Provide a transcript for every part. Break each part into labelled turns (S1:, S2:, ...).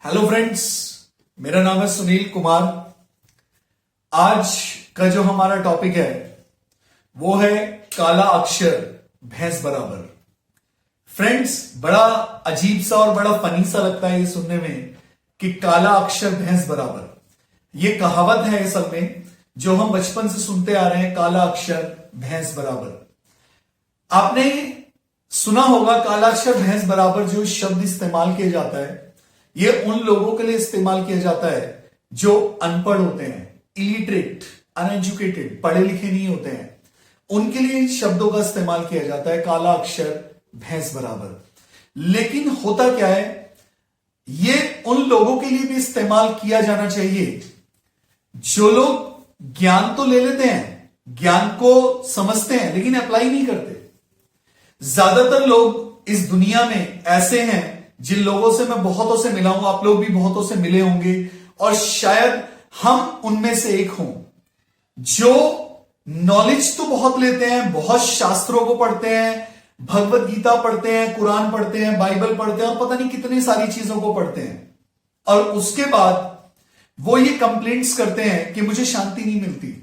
S1: Hello friends, मेरा नाम है सुनील कुमार। आज का जो हमारा टॉपिक है वो है काला अक्षर भैंस बराबर। फ्रेंड्स, बड़ा अजीब सा और बड़ा फनी सा लगता है ये सुनने में कि काला अक्षर भैंस बराबर। ये कहावत है असल में जो हम बचपन से सुनते आ रहे हैं, काला अक्षर भैंस बराबर। आपने सुना होगा काला अक्षर भैंस बराबर जो शब्द इस्तेमाल किया जाता है ये उन लोगों के लिए इस्तेमाल किया जाता है जो अनपढ़ होते हैं, इलिटरेट, अनएजुकेटेड, पढ़े लिखे नहीं होते हैं। उनके लिए शब्दों का इस्तेमाल किया जाता है काला अक्षर भैंस बराबर। लेकिन होता क्या है, ये उन लोगों के लिए भी इस्तेमाल किया जाना चाहिए जो लोग ज्ञान तो ले लेते हैं, ज्ञान को समझते हैं लेकिन अप्लाई नहीं करते। ज्यादातर लोग इस दुनिया में ऐसे हैं जिन लोगों से मैं बहुतों से मिला हूं, आप लोग भी बहुतों से मिले होंगे और शायद हम उनमें से एक हों, जो नॉलेज तो बहुत लेते हैं, बहुत शास्त्रों को पढ़ते हैं, भगवत गीता पढ़ते हैं, कुरान पढ़ते हैं, बाइबल पढ़ते हैं और पता नहीं कितनी सारी चीजों को पढ़ते हैं। और उसके बाद वो ये कंप्लेंट्स करते हैं कि मुझे शांति नहीं मिलती।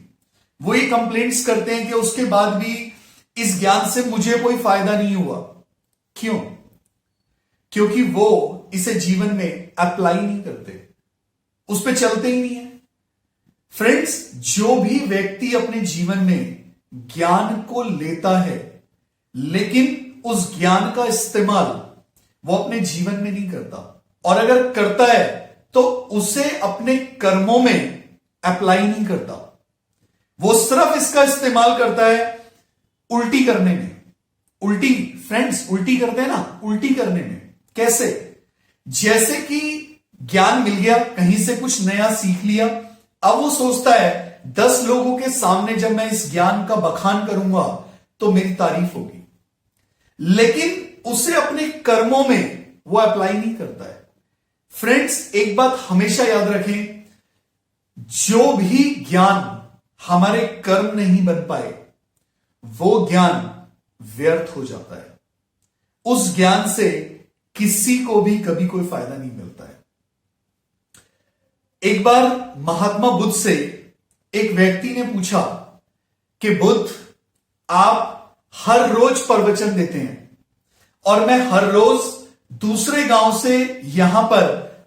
S1: वो ये कंप्लेंट्स करते हैं कि उसके बाद भी इस ज्ञान से मुझे कोई फायदा नहीं हुआ। क्यों? क्योंकि वो इसे जीवन में अप्लाई नहीं करते, उस पर चलते ही नहीं है। फ्रेंड्स, जो भी व्यक्ति अपने जीवन में ज्ञान को लेता है लेकिन उस ज्ञान का इस्तेमाल वो अपने जीवन में नहीं करता, और अगर करता है तो उसे अपने कर्मों में अप्लाई नहीं करता, वो सिर्फ इसका इस्तेमाल करता है उल्टी करने में। उल्टी, फ्रेंड्स, उल्टी करते हैं ना, उल्टी करने में। कैसे? जैसे कि ज्ञान मिल गया, कहीं से कुछ नया सीख लिया, अब वो सोचता है 10 लोगों के सामने जब मैं इस ज्ञान का बखान करूंगा तो मेरी तारीफ होगी, लेकिन उसे अपने कर्मों में वो अप्लाई नहीं करता है। फ्रेंड्स, एक बात हमेशा याद रखें, जो भी ज्ञान हमारे कर्म नहीं बन पाए वो ज्ञान व्यर्थ हो जाता है। उस ज्ञान से किसी को भी कभी कोई फायदा नहीं मिलता है। एक बार महात्मा बुद्ध से एक व्यक्ति ने पूछा कि बुद्ध, आप हर रोज प्रवचन देते हैं और मैं हर रोज दूसरे गांव से यहां पर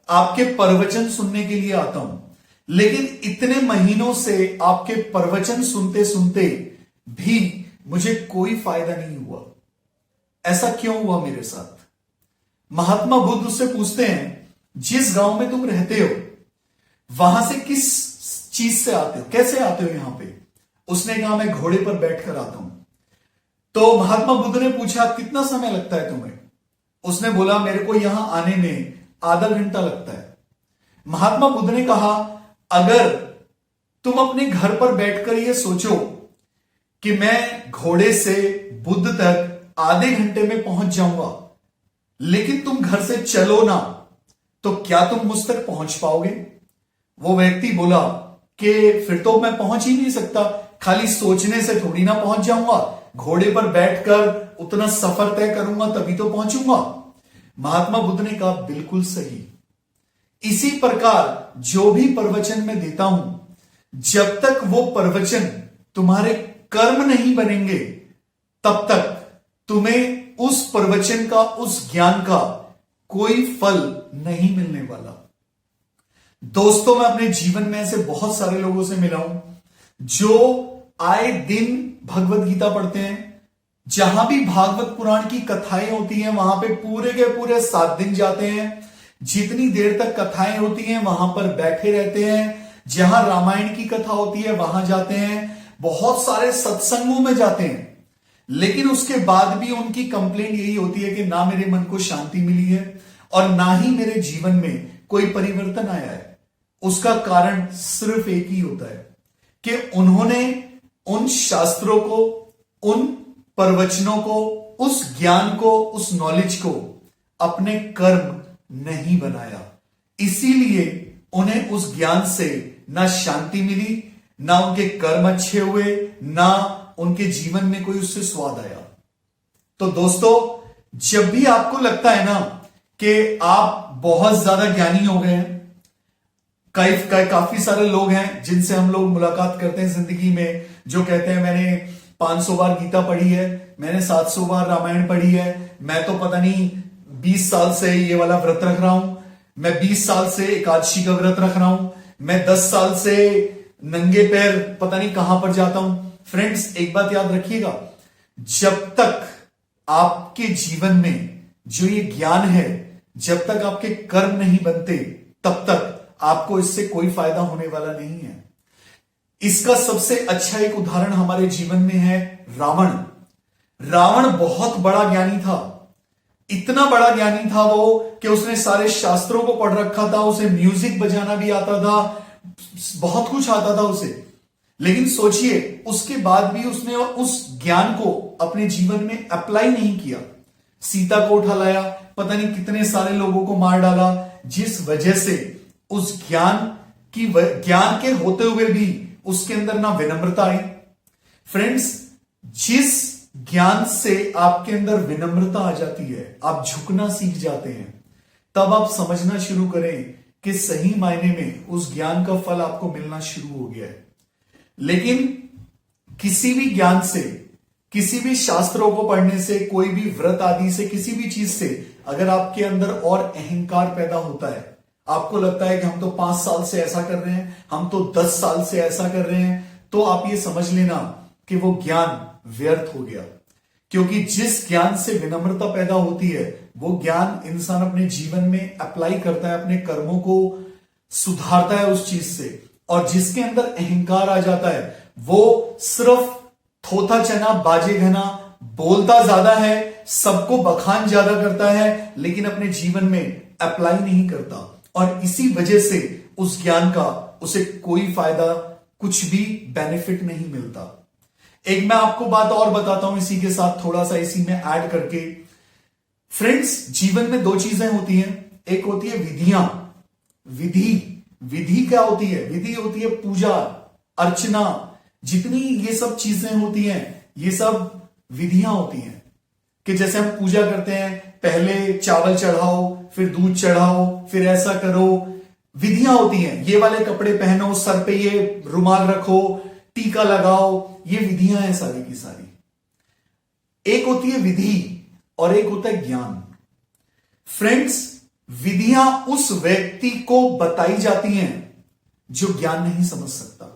S1: आपके प्रवचन सुनने के लिए आता हूं, लेकिन इतने महीनों से आपके प्रवचन सुनते सुनते भी मुझे कोई फायदा नहीं हुआ, ऐसा क्यों हुआ मेरे साथ? महात्मा बुद्ध उससे पूछते हैं, जिस गांव में तुम रहते हो वहां से किस चीज से आते हो, कैसे आते हो यहां पे? उसने कहा, मैं घोड़े पर बैठकर आता हूं। तो महात्मा बुद्ध ने पूछा, कितना समय लगता है तुम्हें? उसने बोला, मेरे को यहां आने में आधा घंटा लगता है। महात्मा बुद्ध ने कहा, अगर तुम अपने घर पर बैठकर यह सोचो कि मैं घोड़े से बुद्ध तक आधे घंटे में पहुंच जाऊंगा, लेकिन तुम घर से चलो ना, तो क्या तुम मुझ तक पहुंच पाओगे? वो व्यक्ति बोला कि फिर तो मैं पहुंच ही नहीं सकता, खाली सोचने से थोड़ी ना पहुंच जाऊंगा, घोड़े पर बैठकर उतना सफर तय करूंगा तभी तो पहुंचूंगा। महात्मा बुद्ध ने कहा, बिल्कुल सही। इसी प्रकार जो भी प्रवचन मैं देता हूं, जब तक वो प्रवचन तुम्हारे कर्म नहीं बनेंगे तब तक तुम्हें उस प्रवचन का, उस ज्ञान का कोई फल नहीं मिलने वाला। दोस्तों, मैं अपने जीवन में ऐसे बहुत सारे लोगों से मिला हूं जो आए दिन भगवत गीता पढ़ते हैं। जहां भी भागवत पुराण की कथाएं होती हैं वहां पे पूरे के पूरे 7 दिन जाते हैं। जितनी देर तक कथाएं होती हैं वहां पर बैठे रहते हैं। जहां रामायण की कथा होती है वहां जाते हैं। बहुत सारे सत्संगों में जाते हैं, लेकिन उसके बाद भी उनकी कंप्लेंट यही होती है कि ना मेरे मन को शांति मिली है और ना ही मेरे जीवन में कोई परिवर्तन आया है। उसका कारण सिर्फ एक ही होता है कि उन्होंने उन शास्त्रों को, उन प्रवचनों को, उस ज्ञान को, उस नॉलेज को अपने कर्म नहीं बनाया। इसीलिए उन्हें उस ज्ञान से ना शांति मिली, ना उनके कर्म अच्छे हुए, ना उनके जीवन में कोई उससे स्वाद आया। तो दोस्तों, जब भी आपको लगता है ना कि आप बहुत ज्यादा ज्ञानी हो गए हैं। काफी सारे लोग हैं जिनसे हम लोग मुलाकात करते हैं जिंदगी में, जो कहते हैं मैंने 500 बार गीता पढ़ी है, मैंने 700 बार रामायण पढ़ी है, मैं तो पता नहीं 20 साल से ये वाला व्रत रख रहा हूं, मैं 20 साल से एकादशी का व्रत रख रहा हूं, मैं 10 साल से नंगे पैर पता नहीं कहां पर जाता हूं। फ्रेंड्स, एक बात याद रखिएगा, जब तक आपके जीवन में जो ये ज्ञान है, जब तक आपके कर्म नहीं बनते, तब तक आपको इससे कोई फायदा होने वाला नहीं है। इसका सबसे अच्छा एक उदाहरण हमारे जीवन में है रावण। रावण बहुत बड़ा ज्ञानी था, इतना बड़ा ज्ञानी था वो कि उसने सारे शास्त्रों को पढ़ रखा था, उसे म्यूजिक बजाना भी आता था, बहुत कुछ आता था उसे। लेकिन सोचिए, उसके बाद भी उसने उस ज्ञान को अपने जीवन में अप्लाई नहीं किया। सीता को उठा लाया, पता नहीं कितने सारे लोगों को मार डाला, जिस वजह से उस ज्ञान के होते हुए भी उसके अंदर ना विनम्रता आई। फ्रेंड्स, जिस ज्ञान से आपके अंदर विनम्रता आ जाती है, आप झुकना सीख जाते हैं, तब आप समझना शुरू करें कि सही मायने में उस ज्ञान का फल आपको मिलना शुरू हो गया है। लेकिन किसी भी ज्ञान से, किसी भी शास्त्रों को पढ़ने से, कोई भी व्रत आदि से, किसी भी चीज से अगर आपके अंदर और अहंकार पैदा होता है, आपको लगता है कि हम तो 5 साल से ऐसा कर रहे हैं, हम तो 10 साल से ऐसा कर रहे हैं, तो आप ये समझ लेना कि वो ज्ञान व्यर्थ हो गया। क्योंकि जिस ज्ञान से विनम्रता पैदा होती है, वो ज्ञान इंसान अपने जीवन में अप्लाई करता है, अपने कर्मों को सुधारता है उस चीज से। और जिसके अंदर अहंकार आ जाता है, वो सिर्फ थोथा चना बाजे घना, बोलता ज्यादा है, सबको बखान ज्यादा करता है, लेकिन अपने जीवन में अप्लाई नहीं करता। और इसी वजह से उस ज्ञान का उसे कोई फायदा, कुछ भी बेनिफिट नहीं मिलता। एक मैं आपको बात और बताता हूं इसी के साथ, थोड़ा सा इसी में ऐड करके। फ्रेंड्स, जीवन में 2 चीजें होती हैं। एक होती है विधियां। विधि क्या होती है? विधि होती है पूजा अर्चना, जितनी ये सब चीजें होती हैं, ये सब विधियां होती हैं। कि जैसे हम पूजा करते हैं, पहले चावल चढ़ाओ, फिर दूध चढ़ाओ, फिर ऐसा करो, विधियां होती हैं। ये वाले कपड़े पहनो, सर पे ये रुमाल रखो, टीका लगाओ, ये विधियां हैं सारी की सारी। एक होती है विधि और एक होता है ज्ञान। फ्रेंड्स, विधियां उस व्यक्ति को बताई जाती हैं जो ज्ञान नहीं समझ सकता,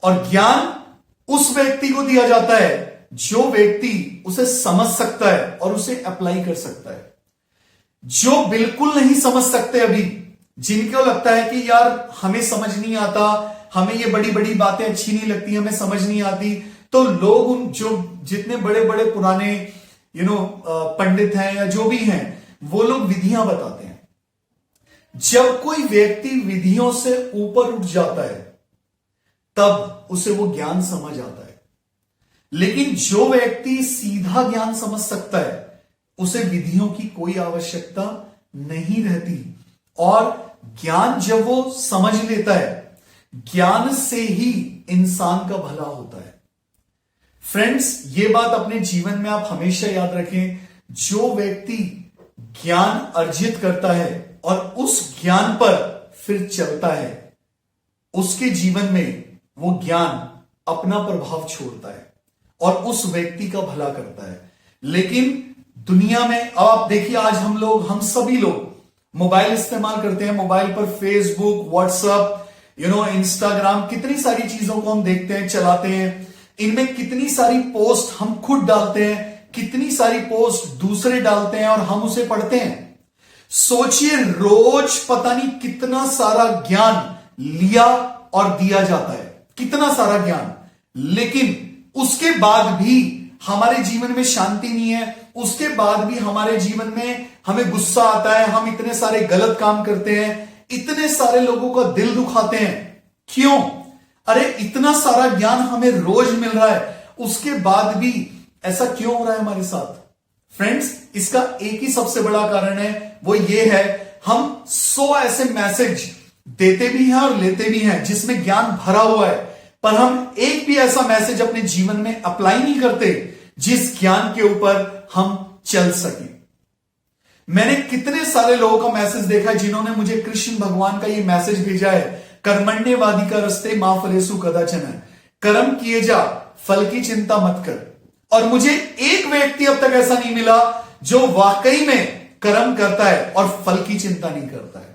S1: और ज्ञान उस व्यक्ति को दिया जाता है जो व्यक्ति उसे समझ सकता है और उसे अप्लाई कर सकता है। जो बिल्कुल नहीं समझ सकते, अभी जिनको लगता है कि यार हमें समझ नहीं आता, हमें ये बड़ी बड़ी बातें अच्छी नहीं लगती, हमें समझ नहीं आती, तो लोग जो जितने बड़े बड़े पुराने पंडित हैं या जो भी हैं, वो लोग विधियां बताते हैं। जब कोई व्यक्ति विधियों से ऊपर उठ जाता है, तब उसे वो ज्ञान समझ आता है। लेकिन जो व्यक्ति सीधा ज्ञान समझ सकता है, उसे विधियों की कोई आवश्यकता नहीं रहती। और ज्ञान जब वो समझ लेता है, ज्ञान से ही इंसान का भला होता है। फ्रेंड्स, ये बात अपने जीवन में आप हमेशा याद रखें। जो व्यक्ति ज्ञान अर्जित करता है और उस ज्ञान पर फिर चलता है, उसके जीवन में वो ज्ञान अपना प्रभाव छोड़ता है और उस व्यक्ति का भला करता है। लेकिन दुनिया में अब आप देखिए, आज हम सभी लोग मोबाइल इस्तेमाल करते हैं। मोबाइल पर फेसबुक, व्हाट्सएप, इंस्टाग्राम, कितनी सारी चीजों को हम देखते हैं, चलाते हैं। इनमें कितनी सारी पोस्ट हम खुद डालते हैं, कितनी सारी पोस्ट दूसरे डालते हैं और हम उसे पढ़ते हैं। सोचिए, रोज पता नहीं कितना सारा ज्ञान लिया और दिया जाता है, कितना सारा ज्ञान। लेकिन उसके बाद भी हमारे जीवन में शांति नहीं है, उसके बाद भी हमारे जीवन में हमें गुस्सा आता है, हम इतने सारे गलत काम करते हैं, इतने सारे लोगों का दिल दुखाते हैं। क्यों? अरे इतना सारा ज्ञान हमें रोज मिल रहा है, उसके बाद भी ऐसा क्यों हो रहा है हमारे साथ? फ्रेंड्स, इसका एक ही सबसे बड़ा कारण है, वो ये है, हम 100 ऐसे मैसेज देते भी हैं और लेते भी हैं जिसमें ज्ञान भरा हुआ है, पर हम एक भी ऐसा मैसेज अपने जीवन में अप्लाई नहीं करते जिस ज्ञान के ऊपर हम चल सकें। मैंने कितने सारे लोगों का मैसेज देखा है जिन्होंने मुझे कृष्ण भगवान का ये मैसेज भेजा है, कर्मण्यवादी का रस्ते मां फलेसु कदाचन, कर्म किए जा फल की चिंता मत कर। और मुझे एक व्यक्ति अब तक ऐसा नहीं मिला जो वाकई में कर्म करता है और फल की चिंता नहीं करता है।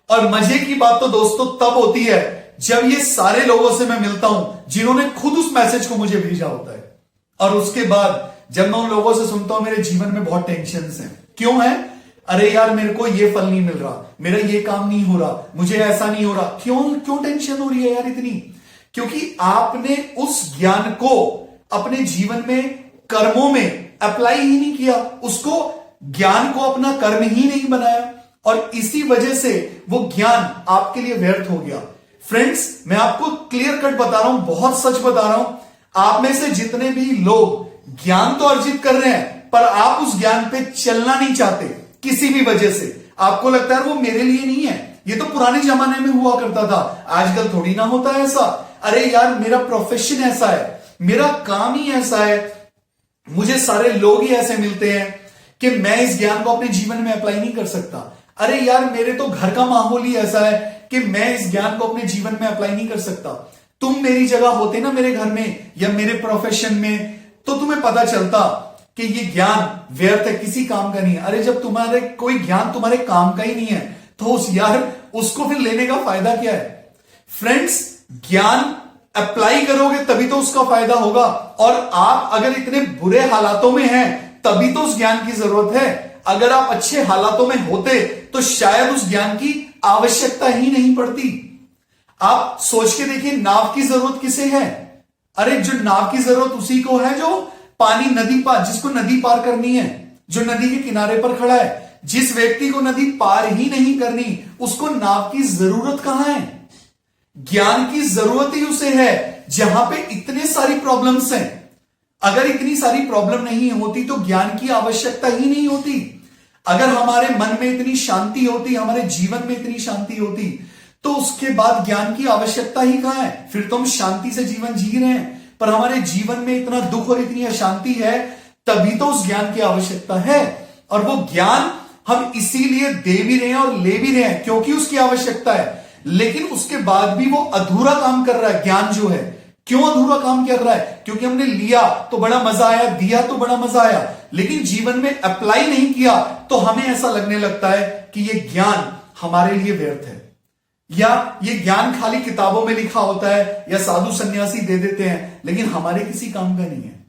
S1: और मजे की बात तो दोस्तों तब होती है जब ये सारे लोगों से मैं मिलता हूं जिन्होंने खुद उस मैसेज को मुझे भेजा होता है, और उसके बाद जब मैं उन लोगों से सुनता हूं मेरे जीवन में बहुत टेंशन है। क्यों है? अरे यार मेरे को ये फल नहीं मिल रहा, मेरा ये काम नहीं हो रहा, मुझे ऐसा नहीं हो रहा। क्यों टेंशन हो रही है यार इतनी? क्योंकि आपने उस ज्ञान को अपने जीवन में कर्मों में अप्लाई ही नहीं किया, उसको ज्ञान को अपना कर्म ही नहीं बनाया, और इसी वजह से वो ज्ञान आपके लिए व्यर्थ हो गया। फ्रेंड्स, मैं आपको क्लियर कट बता रहा हूं, बहुत सच बता रहा हूं, आप में से जितने भी लोग ज्ञान तो अर्जित कर रहे हैं पर आप उस ज्ञान पे चलना नहीं चाहते किसी भी वजह से, आपको लगता है वो मेरे लिए नहीं है, ये तो पुराने जमाने में हुआ करता था, आजकल थोड़ी ना होता है ऐसा। अरे यार मेरा प्रोफेशन ऐसा है, मेरा काम ही ऐसा है, मुझे सारे लोग ही ऐसे मिलते हैं कि मैं इस ज्ञान को अपने जीवन में अप्लाई नहीं कर सकता। अरे यार मेरे तो घर का माहौल ही ऐसा है कि मैं इस ज्ञान को अपने जीवन में अप्लाई नहीं कर सकता। तुम मेरी जगह होते ना मेरे घर में या मेरे प्रोफेशन में, तो तुम्हें पता चलता कि ये ज्ञान व्यर्थ है, किसी काम का नहीं है। अरे जब तुम्हारे कोई ज्ञान तुम्हारे काम का ही नहीं है तो उसको फिर लेने का फायदा क्या है? फ्रेंड्स, ज्ञान अप्लाई करोगे तभी तो उसका फायदा होगा, और आप अगर इतने बुरे हालातों में हैं तभी तो उस ज्ञान की जरूरत है। अगर आप अच्छे हालातों में होते तो शायद उस ज्ञान की आवश्यकता ही नहीं पड़ती। आप सोच के देखिए, नाव की जरूरत किसे है? अरे जो नाव की जरूरत उसी को है जो पानी नदी पार, जिसको नदी पार करनी है, जो नदी के किनारे पर खड़ा है। जिस व्यक्ति को नदी पार ही नहीं करनी उसको नाव की जरूरत कहां है? ज्ञान की जरूरत ही उसे है जहां पे इतने सारी प्रॉब्लम्स हैं। अगर इतनी सारी प्रॉब्लम नहीं होती तो ज्ञान की आवश्यकता ही नहीं होती। अगर हमारे मन में इतनी शांति होती, हमारे जीवन में इतनी शांति होती, तो उसके बाद ज्ञान की आवश्यकता ही कहां है? फिर तो हम शांति से जीवन जी रहे हैं, पर हमारे जीवन में इतना दुख और इतनी अशांति है, तभी तो उस ज्ञान की आवश्यकता है। और वो ज्ञान हम इसीलिए दे भी रहे हैं और ले भी रहे हैं क्योंकि उसकी आवश्यकता है, लेकिन उसके बाद भी वो अधूरा काम कर रहा है। ज्ञान जो है क्यों अधूरा काम कर रहा है? क्योंकि हमने लिया तो बड़ा मजा आया, दिया तो बड़ा मजा आया, लेकिन जीवन में अप्लाई नहीं किया, तो हमें ऐसा लगने लगता है कि ये ज्ञान हमारे लिए व्यर्थ है, या ये ज्ञान खाली किताबों में लिखा होता है या साधु सन्यासी दे देते हैं, लेकिन हमारे किसी काम का नहीं है,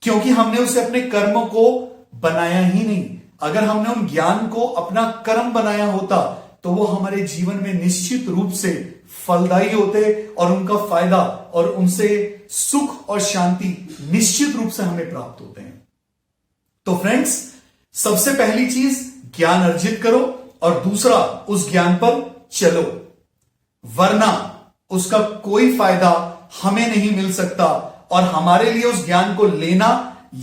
S1: क्योंकि हमने उसे अपने कर्म को बनाया ही नहीं। अगर हमने उन ज्ञान को अपना कर्म बनाया होता तो वो हमारे जीवन में निश्चित रूप से फलदायी होते और उनका फायदा और उनसे सुख और शांति निश्चित रूप से हमें प्राप्त होते हैं। तो फ्रेंड्स, सबसे पहली चीज ज्ञान अर्जित करो, और दूसरा उस ज्ञान पर चलो, वरना उसका कोई फायदा हमें नहीं मिल सकता, और हमारे लिए उस ज्ञान को लेना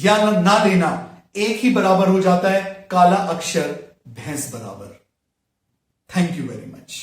S1: या ना लेना एक ही बराबर हो जाता है, काला अक्षर भैंस बराबर। Thank you very much.